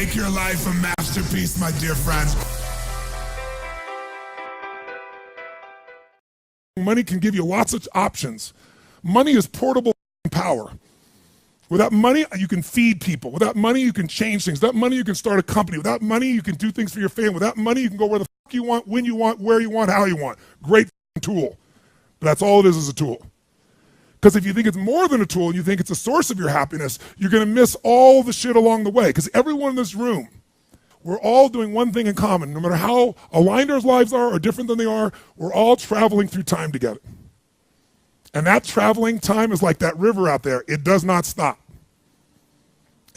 Make your life a masterpiece, my dear friends. Money can give you lots of options. Money is portable power. Without money, you can feed people. Without money, you can change things. Without money, you can start a company. Without money, you can do things for your family. Without money, you can go where the fuck you want, when you want, where you want, how you want. Great tool. But that's all it is a tool. Because if you think it's more than a tool and you think it's a source of your happiness, you're going to miss all the shit along the way. Because everyone in this room, we're all doing one thing in common. No matter how aligned our lives are or different than they are, we're all traveling through time together. And that traveling time is like that river out there. It does not stop.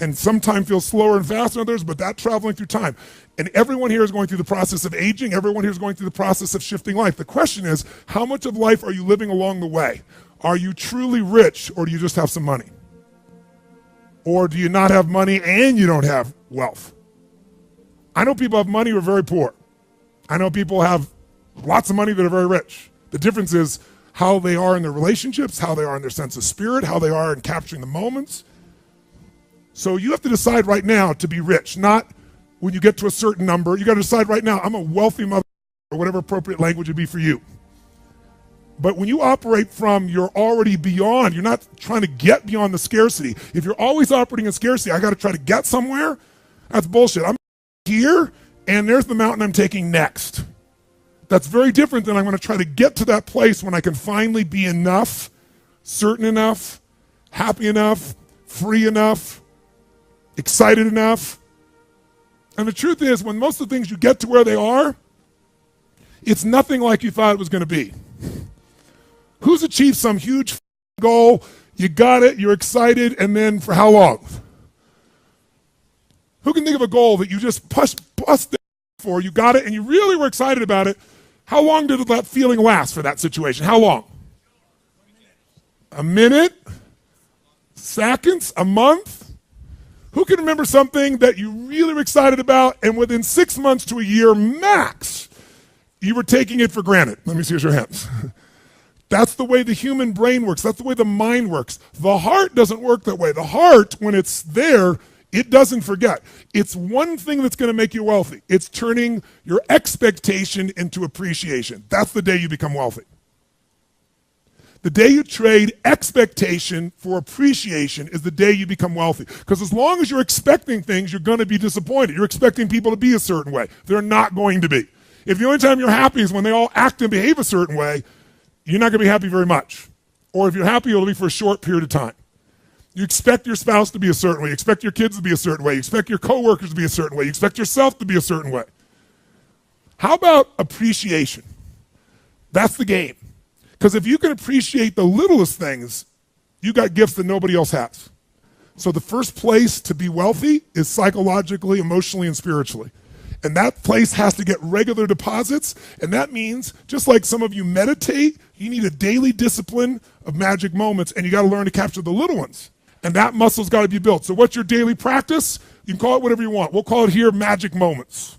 And sometimes feels slower and faster than others, but that traveling through time. And everyone here is going through the process of aging. Everyone here is going through the process of shifting life. The question is, how much of life are you living along the way? Are you truly rich, or do you just have some money? Or do you not have money and you don't have wealth? I know people have money who are very poor. I know people have lots of money that are very rich. The difference is how they are in their relationships, how they are in their sense of spirit, how they are in capturing the moments. So you have to decide right now to be rich, not when you get to a certain number. You got to decide right now, I'm a wealthy mother, or whatever appropriate language would be for you. But when you operate from you're already beyond, you're not trying to get beyond the scarcity. If you're always operating in scarcity, I got to try to get somewhere, that's bullshit. I'm here, and there's the mountain I'm taking next. That's very different than I'm going to try to get to that place when I can finally be enough, certain enough, happy enough, free enough, excited enough. And the truth is, when most of the things you get to where they are, it's nothing like you thought it was going to be. Who's achieved some huge goal, you got it, you're excited, and then for how long? Who can think of a goal that you just busted for, you got it, and you really were excited about it? How long did that feeling last for that situation? How long? A minute? Seconds? A month? Who can remember something that you really were excited about, and within 6 months to a year max, you were taking it for granted? Let me see your hands. That's the way the human brain works. That's the way the mind works. The heart doesn't work that way. The heart, when it's there, it doesn't forget. It's one thing that's going to make you wealthy. It's turning your expectation into appreciation. That's the day you become wealthy. The day you trade expectation for appreciation is the day you become wealthy. Because as long as you're expecting things, you're going to be disappointed. You're expecting people to be a certain way. They're not going to be. If the only time you're happy is when they all act and behave a certain way, you're not going to be happy very much. Or if you're happy, it'll be for a short period of time. You expect your spouse to be a certain way. You expect your kids to be a certain way. You expect your coworkers to be a certain way. You expect yourself to be a certain way. How about appreciation? That's the game. Because if you can appreciate the littlest things, you got gifts that nobody else has. So the first place to be wealthy is psychologically, emotionally, and spiritually. And that place has to get regular deposits. And that means, just like some of you meditate, you need a daily discipline of magic moments, and you got to learn to capture the little ones. And that muscle's got to be built. So what's your daily practice? You can call it whatever you want. We'll call it here magic moments.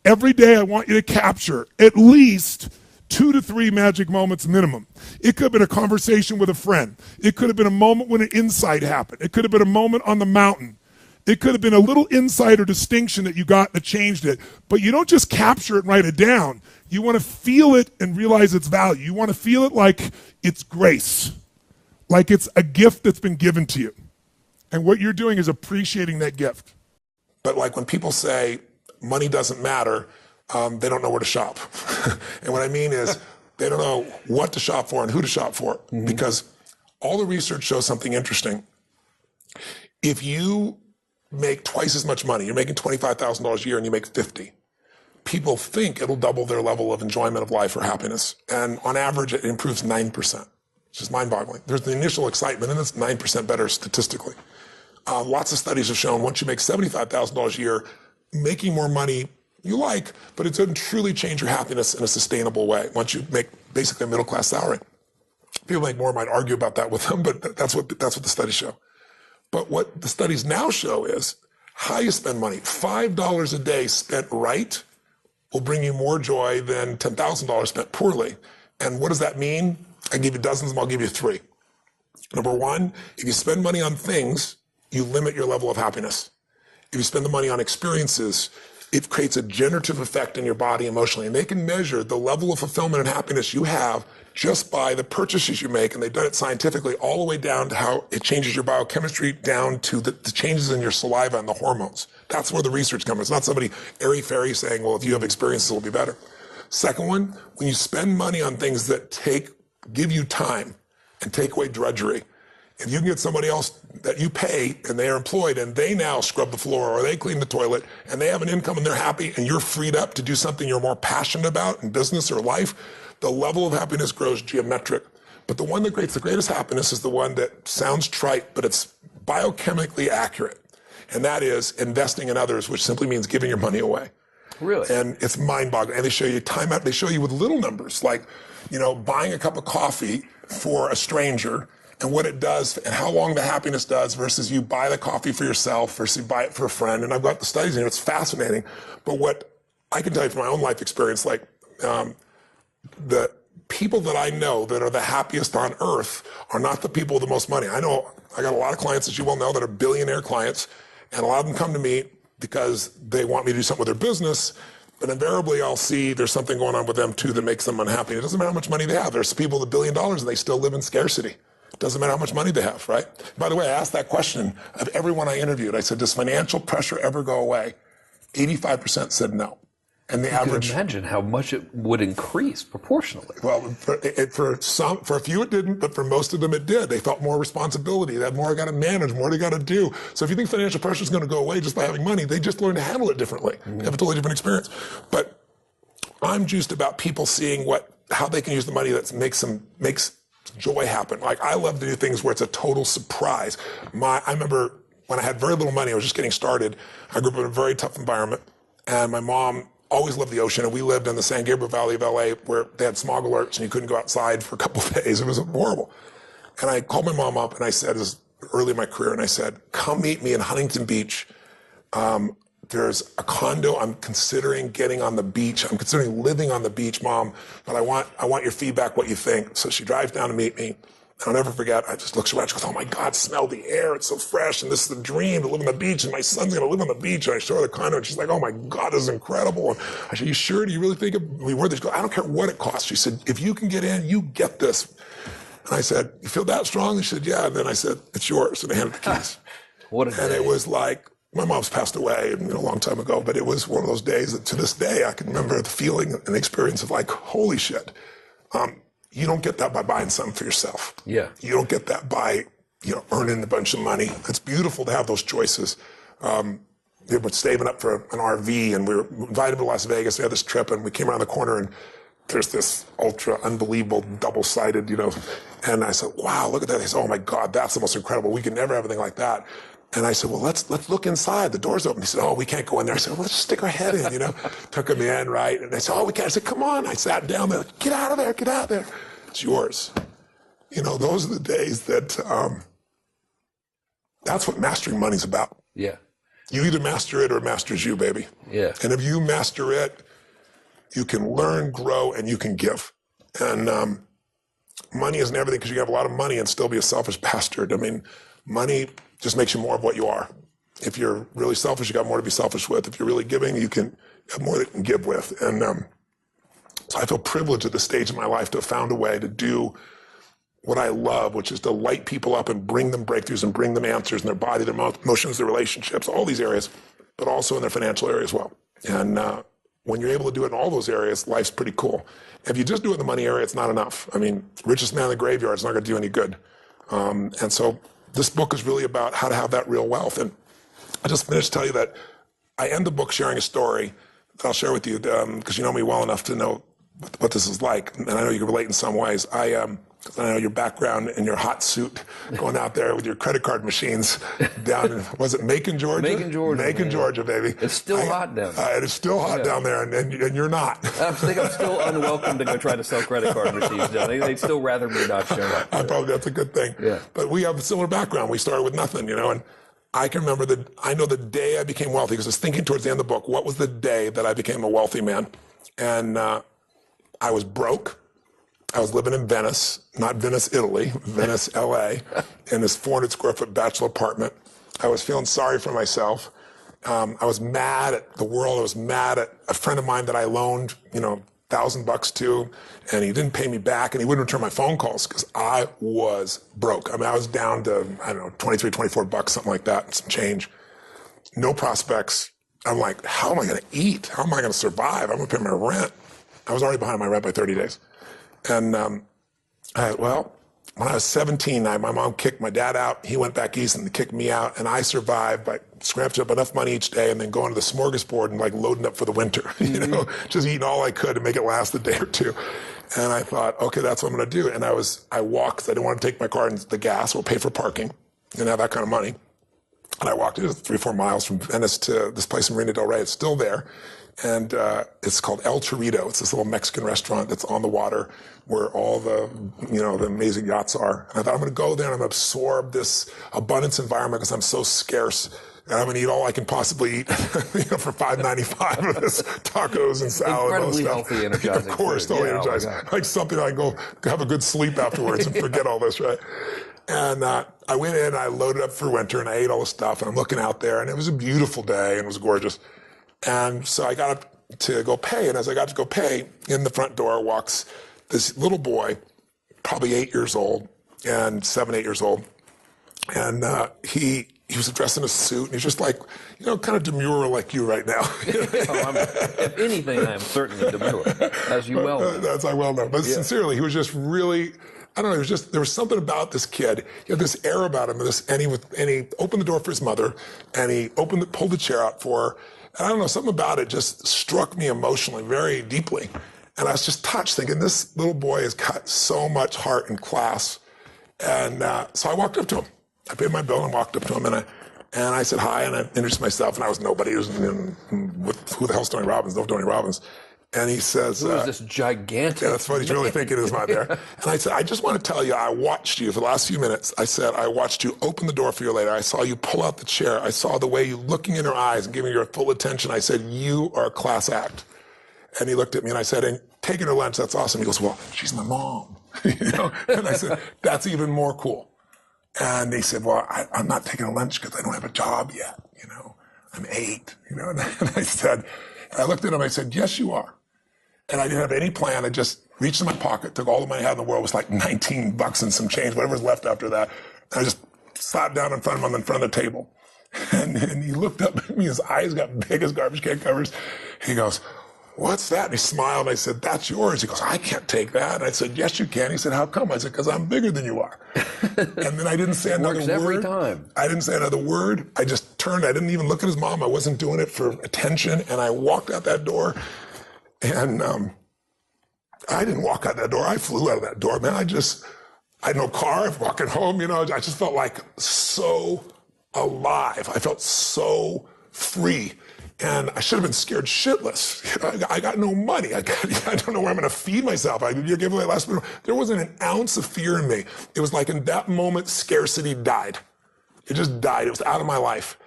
Every day I want you to capture at least 2 to 3 magic moments minimum. It could have been a conversation with a friend. It could have been a moment when an insight happened. It could have been a moment on the mountain. It could have been a little insight or distinction that you got that changed it. But you don't just capture it and write it down. You want to feel it and realize its value. You want to feel it like it's grace, like it's a gift that's been given to you. And what you're doing is appreciating that gift. But like when people say money doesn't matter, they don't know where to shop. And what I mean is they don't know what to shop for and who to shop for. Mm-hmm. Because all the research shows something interesting. If you make twice as much money, you're making $25,000 a year and you make 50, people think it'll double their level of enjoyment of life or happiness. And on average, it improves 9%. It's just mind-boggling. There's the initial excitement, and it's 9% better statistically. Lots of studies have shown once you make $75,000 a year, making more money you like, but it doesn't truly change your happiness in a sustainable way once you make basically a middle-class salary. People make more, might argue about that with them, but that's what the studies show. But what the studies now show is how you spend money. $5 a day spent right will bring you more joy than $10,000 spent poorly. And what does that mean? I give you dozens, and I'll give you 3. Number 1, if you spend money on things, you limit your level of happiness. If you spend the money on experiences, it creates a generative effect in your body emotionally. And they can measure the level of fulfillment and happiness you have just by the purchases you make. And they've done it scientifically all the way down to how it changes your biochemistry, down to the changes in your saliva and the hormones. That's where the research comes. It's not somebody airy-fairy saying, well, if you have experiences, it'll be better. Second one, when you spend money on things that give you time and take away drudgery, if you can get somebody else that you pay and they're employed and they now scrub the floor or they clean the toilet and they have an income and they're happy and you're freed up to do something you're more passionate about in business or life, the level of happiness grows geometric. But the one that creates the greatest happiness is the one that sounds trite, but it's biochemically accurate. And that is investing in others, which simply means giving your money away. Really? And it's mind-boggling. And they show you time out. They show you with little numbers, like, buying a cup of coffee for a stranger and what it does and how long the happiness does versus you buy the coffee for yourself versus you buy it for a friend. And I've got the studies in here. It's fascinating. But what I can tell you from my own life experience, like the people that I know that are the happiest on earth are not the people with the most money. I know I got a lot of clients, as you well know, that are billionaire clients. And a lot of them come to me because they want me to do something with their business. But invariably, I'll see there's something going on with them, too, that makes them unhappy. It doesn't matter how much money they have. There's people with $1 billion, and they still live in scarcity. It doesn't matter how much money they have, right? By the way, I asked that question of everyone I interviewed. I said, does financial pressure ever go away? 85% said no. And the average... You can imagine how much it would increase proportionally. Well, for a few it didn't, but for most of them it did. They felt more responsibility. They had more got to manage, more they got to do. So if you think financial pressure is going to go away just by having money, they just learn to handle it differently. They have a totally different experience. But I'm juiced about people seeing how they can use the money that makes joy happen. Like, I love to do things where it's a total surprise. I remember when I had very little money, I was just getting started. I grew up in a very tough environment, and my mom always loved the ocean, and we lived in the San Gabriel Valley of LA where they had smog alerts and you couldn't go outside for a couple of days. It was horrible. And I called my mom up and I said, this was early in my career, and I said, come meet me in Huntington Beach. There's a condo I'm considering getting on the beach. I'm considering living on the beach, Mom, but I want your feedback, what you think. So she drives down to meet me. I'll never forget, I just looked around, she goes, oh my God, smell the air, it's so fresh, and this is the dream, to live on the beach, and my son's gonna live on the beach, and I show her the condo, and she's like, oh my God, this is incredible. And I said, you sure, do you really think we worth it? She goes, I don't care what it costs. She said, if you can get in, you get this. And I said, you feel that strong? And she said, yeah, and then I said, it's yours, and I handed the keys. What a day. And it was like, my mom's passed away a long time ago, but it was one of those days that to this day, I can remember the feeling and the experience of like, holy shit. You don't get that by buying something for yourself. Yeah. You don't get that by, earning a bunch of money. It's beautiful to have those choices. We were saving up for an RV, and we were invited to Las Vegas. We had this trip, and we came around the corner, and there's this ultra unbelievable double-sided, and I said, wow, look at that. They said, oh my God, that's the most incredible. We could never have anything like that. And I said, well, let's look inside. The door's open. He said, oh, we can't go in there. I said, well, let's just stick our head in, Took him in, right? And they said, oh, we can't. I said, come on. I sat down there. Get out of there. Get out of there. It's yours. Those are the days that, that's what mastering money's about. Yeah. You either master it or it masters you, baby. Yeah. And if you master it, you can learn, grow, and you can give. And money isn't everything, because you can have a lot of money and still be a selfish bastard. I mean, money just makes you more of what you are. If you're really selfish, you got more to be selfish with. If you're really giving, you can have more that you can give with. And so I feel privileged at this stage in my life to have found a way to do what I love, which is to light people up and bring them breakthroughs and bring them answers in their body, their emotions, their relationships, all these areas, but also in their financial area as well. And when you're able to do it in all those areas, life's pretty cool. If you just do it in the money area, it's not enough. I mean, richest man in the graveyard is not going to do any good. And so this book is really about how to have that real wealth. And I just finished to tell you that I end the book sharing a story that I'll share with you, because you know me well enough to know what this is like. And I know you can relate in some ways. I know your background in your hot suit, going out there with your credit card machines down in, was it Macon, Georgia? Macon, Georgia. Macon, Georgia, baby. It's still hot down there. It is still hot down there, and you're not. I think I'm still unwelcome to go try to sell credit card machines down there. They'd still rather me not show up. That's a good thing. Yeah. But we have a similar background. We started with nothing, and I can remember I know the day I became wealthy, because I was thinking towards the end of the book, what was the day that I became a wealthy man? And I was broke. I was living in Venice, not Venice, Italy, Venice, LA, in this 400 square foot bachelor apartment. I was feeling sorry for myself. I was mad at the world. I was mad at a friend of mine that I loaned, $1,000 to, and he didn't pay me back, and he wouldn't return my phone calls because I was broke. I mean, I was down to, I don't know, 23, 24 bucks, something like that, some change. No prospects. I'm like, how am I going to eat? How am I going to survive? I'm going to pay my rent. I was already behind my rent by 30 days. And when I was 17, my mom kicked my dad out. He went back east and kicked me out, and I survived by scrapping up enough money each day and then going to the smorgasbord and like loading up for the winter, just eating all I could to make it last a day or two. And I thought, okay, that's what I'm going to do. And I walked because I didn't want to take my car and the gas or pay for parking. Didn't have that kind of money. And I walked 3-4 miles from Venice to this place in Marina del Rey. It's still there. And it's called El Chorrito. It's this little Mexican restaurant that's on the water where all the, the amazing yachts are. And I thought, I'm going to go there and I'm going to absorb this abundance environment because I'm so scarce. And I'm going to eat all I can possibly eat, for $5.95 of this tacos and salad. Incredibly and all this stuff. healthy, energizing. Of course, totally energizing. Like something I can go have a good sleep afterwards and forget all this, right? And I went in, I loaded up for winter, and I ate all the stuff, and I'm looking out there, and it was a beautiful day, and it was gorgeous. And so I got up to go pay, and as I got to go pay, in the front door walks this little boy, probably 8 years old, and 7, 8 years old. And he was dressed in a suit, and he's just like, kind of demure like you right now. If anything, I'm certainly demure, as you well know. That's I well know. But sincerely, he was just really, I don't know, there was something about this kid. He had this air about him, and he opened the door for his mother, and he pulled the chair out for her. And I don't know, something about it just struck me emotionally very deeply. And I was just touched, thinking, this little boy has got so much heart and class. And so I walked up to him. I paid my bill and walked up to him, and I said hi, and I introduced myself, and I was nobody. Who the hell's Tony Robbins? No Tony Robbins. And he says, who is this gigantic? Yeah, that's what he's really thinking is not there. And I said, I just want to tell you, I watched you for the last few minutes. I said, I watched you open the door for your lady. I saw you pull out the chair. I saw the way you looking in her eyes and giving her full attention. I said, you are a class act. And he looked at me and I said, and taking her lunch, that's awesome. He goes, well, she's my mom. And I said, that's even more cool. And he said, well, I'm not taking a lunch because I don't have a job yet. I'm 8, And I looked at him, I said, yes, you are. And I didn't have any plan. I just reached in my pocket, took all the money I had in the world. It was like $19 and some change, whatever was left after that. And I just slapped down in front of him in front of the table. And he looked up at me, his eyes got big as garbage can covers. He goes, what's that? And he smiled. And I said, that's yours. He goes, I can't take that. And I said, yes, you can. He said, how come? I said, because I'm bigger than you are. And then I didn't say another word. Every time. I didn't say another word. I just turned. I didn't even look at his mom. I wasn't doing it for attention. And I walked out that door. And I didn't walk out that door. I flew out of that door, man. I had no car. Walking home, I just felt like so alive. I felt so free. And I should have been scared shitless. I got no money. I don't know where I'm going to feed myself. You gave away last minute. There wasn't an ounce of fear in me. It was like in that moment, scarcity died. It just died. It was out of my life.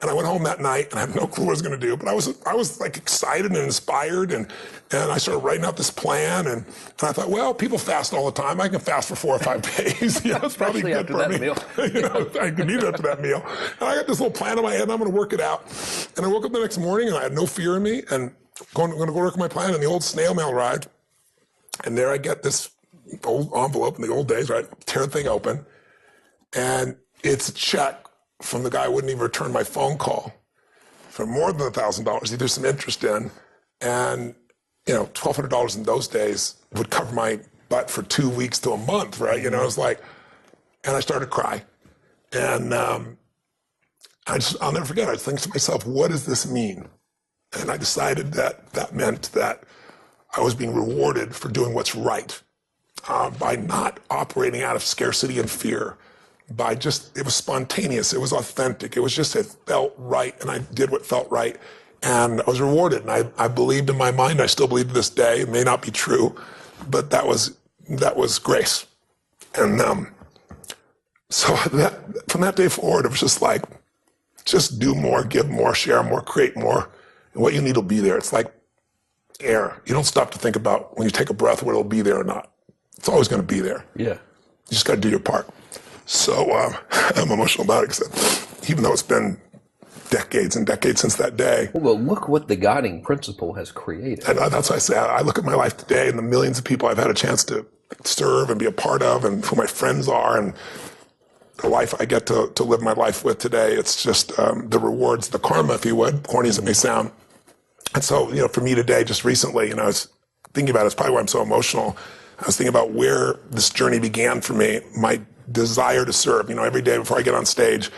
And I went home that night, and I have no clue what I was going to do. But I was like excited and inspired, and I started writing out this plan. And I thought, well, people fast all the time. I can fast for 4 or 5 days. It's probably good for me. Meal. I could eat it after that meal. And I got this little plan in my head, and I'm going to work it out. And I woke up the next morning, and I had no fear in me, and I'm going to go work my plan. And the old snail mail arrived, and there I get this old envelope in the old days, right? Tear the thing open, and it's a check from the guy who wouldn't even return my phone call for more than $1,000, either some interest in, and $1,200 in those days would cover my butt for 2 weeks to a month, right? It was like, and I started to cry, and I'll never forget. I think to myself, what does this mean? And I decided that meant that I was being rewarded for doing what's right, by not operating out of scarcity and fear. It was spontaneous, it was authentic, it felt right, and I did what felt right, and I was rewarded, and I believed in my mind, I still believe to this day, it may not be true, but that was grace. And so from that day forward, it was just like, just do more, give more, share more, create more, and what you need will be there. It's like air. You don't stop to think about when you take a breath whether it'll be there or not. It's always going to be there. Yeah. You just got to do your part. So I'm emotional about it because even though it's been decades and decades since that day. Well, look what the guiding principle has created. And that's why I say I look at my life today and the millions of people I've had a chance to serve and be a part of, and who my friends are, and the life I get to live my life with today. It's just the rewards, the karma, if you would, corny as it may sound. And so, for me today, just recently, I was thinking about it. It's probably why I'm so emotional. I was thinking about where this journey began for me, my desire to serve. Every day before I get on stage,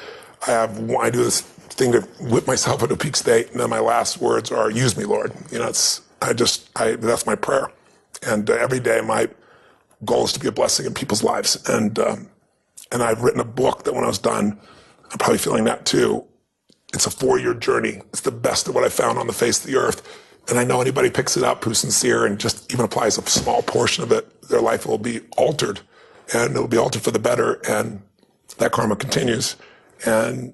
I do this thing to whip myself into a peak state, and then my last words are, "Use me, Lord." That's my prayer. And every day my goal is to be a blessing in people's lives. And I've written a book that when I was done, I'm probably feeling that too. It's a 4-year journey. It's the best of what I found on the face of the earth. And I know anybody picks it up who's sincere and just even applies a small portion of it, their life will be altered, and it'll be altered for the better. And that karma continues. And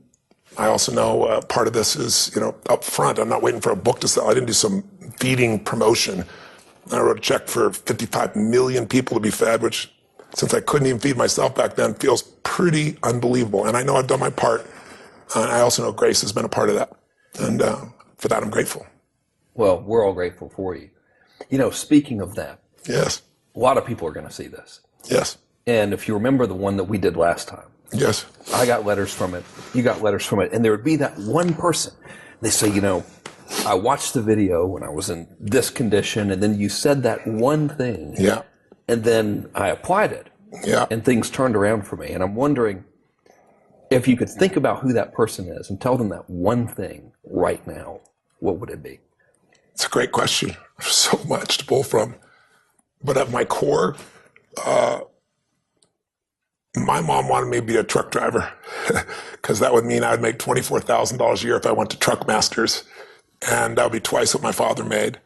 I also know part of this is, up front. I'm not waiting for a book to sell. I didn't do some feeding promotion. I wrote a check for 55 million people to be fed, which, since I couldn't even feed myself back then, feels pretty unbelievable. And I know I've done my part. And I also know grace has been a part of that. And for that, I'm grateful. Well, we're all grateful for you. Speaking of that, yes, a lot of people are going to see this. Yes. And if you remember the one that we did last time, yes, I got letters from it. You got letters from it. And there would be that one person. They say, I watched the video when I was in this condition, and then you said that one thing. Yeah. And then I applied it. Yeah. And things turned around for me. And I'm wondering if you could think about who that person is and tell them that one thing right now, what would it be? It's a great question. There's so much to pull from. But at my core, my mom wanted me to be a truck driver because that would mean I would make $24,000 a year if I went to Truck Masters. And that would be twice what my father made.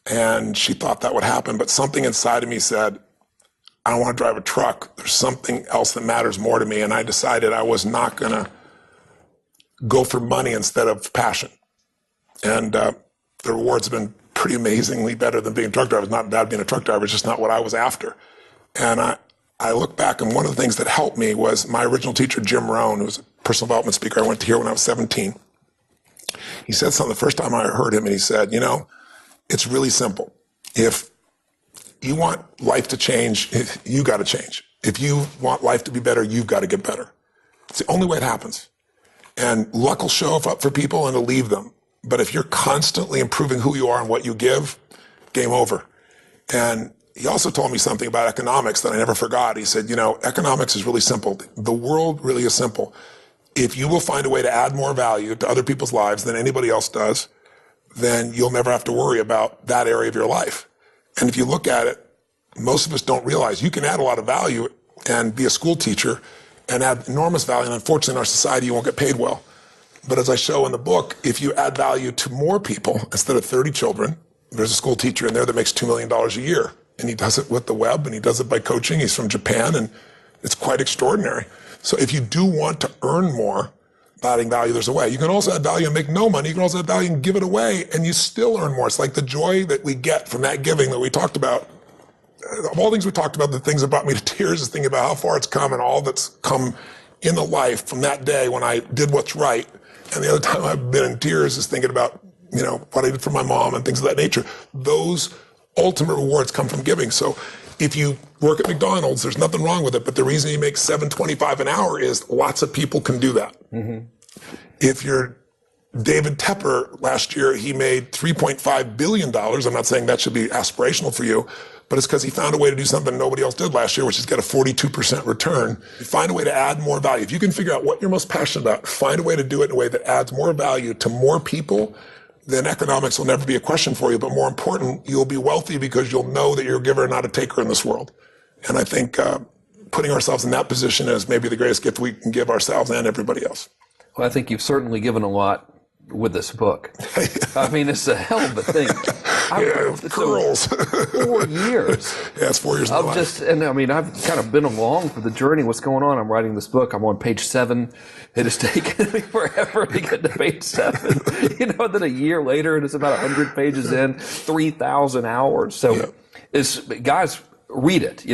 And she thought that would happen. But something inside of me said, I don't want to drive a truck. There's something else that matters more to me. And I decided I was not going to go for money instead of passion. And the rewards have been pretty amazingly better than being a truck driver. It's not bad being a truck driver. It's just not what I was after. And I look back, and one of the things that helped me was my original teacher, Jim Rohn, who was a personal development speaker I went to hear when I was 17. He said something the first time I heard him, and he said, it's really simple. If you want life to change, you got to change. If you want life to be better, you've got to get better. It's the only way it happens. And luck will show up for people and it'll leave them. But if you're constantly improving who you are and what you give, game over. And he also told me something about economics that I never forgot. He said, economics is really simple. The world really is simple. If you will find a way to add more value to other people's lives than anybody else does, then you'll never have to worry about that area of your life. And if you look at it, most of us don't realize you can add a lot of value and be a school teacher and add enormous value. And unfortunately, in our society, you won't get paid well. But as I show in the book, if you add value to more people, instead of 30 children, there's a school teacher in there that makes $2 million a year. And he does it with the web, and he does it by coaching. He's from Japan, and it's quite extraordinary. So if you do want to earn more, adding value, there's a way. You can also add value and make no money. You can also add value and give it away, and you still earn more. It's like the joy that we get from that giving that we talked about. Of all things we talked about, the things that brought me to tears is thinking about how far it's come and all that's come in the life from that day when I did what's right. And the other time I've been in tears is thinking about, what I did for my mom and things of that nature. Those ultimate rewards come from giving. So if you work at McDonald's, there's nothing wrong with it. But the reason you make $7.25 an hour is lots of people can do that. Mm-hmm. If you're David Tepper, last year, he made $3.5 billion. I'm not saying that should be aspirational for you, but it's because he found a way to do something nobody else did last year, which is get a 42% return. Find a way to add more value. If you can figure out what you're most passionate about, find a way to do it in a way that adds more value to more people, then economics will never be a question for you. But more important, you'll be wealthy because you'll know that you're a giver, not a taker in this world. And I think putting ourselves in that position is maybe the greatest gift we can give ourselves and everybody else. Well, I think you've certainly given a lot with this book. I mean, it's a hell of a thing. Curls. 4 years. Yeah, it's 4 years of my life. I've kind of been along for the journey. What's going on? I'm writing this book. I'm on page 7. It has taken me forever to get to page 7. Then a year later, and it's about 100 pages in, 3,000 hours. So, guys, read it.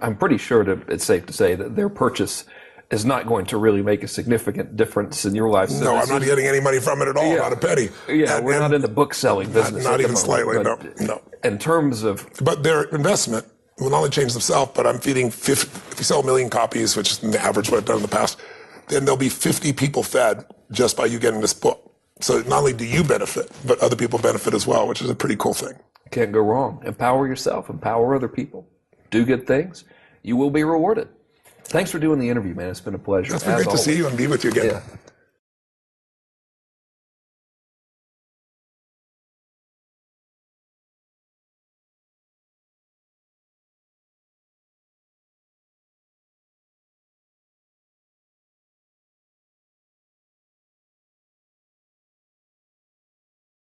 I'm pretty sure it's safe to say that their purchase is not going to really make a significant difference in your life. So No, I'm not getting any money from it at all, not a penny. Yeah, we're not in the book selling business. Not at the even moment, slightly, but no. In terms of, But their investment will not only change themselves, but I'm feeding 50, if you sell 1 million copies, which is the average what I've done in the past, then there'll be 50 people fed just by you getting this book. So not only do you benefit, but other people benefit as well, which is a pretty cool thing. can't go wrong. Empower yourself, empower other people. Do good things. You will be rewarded. Thanks for doing the interview, man. It's been a pleasure. It's been great to see you and be with you again. Yeah.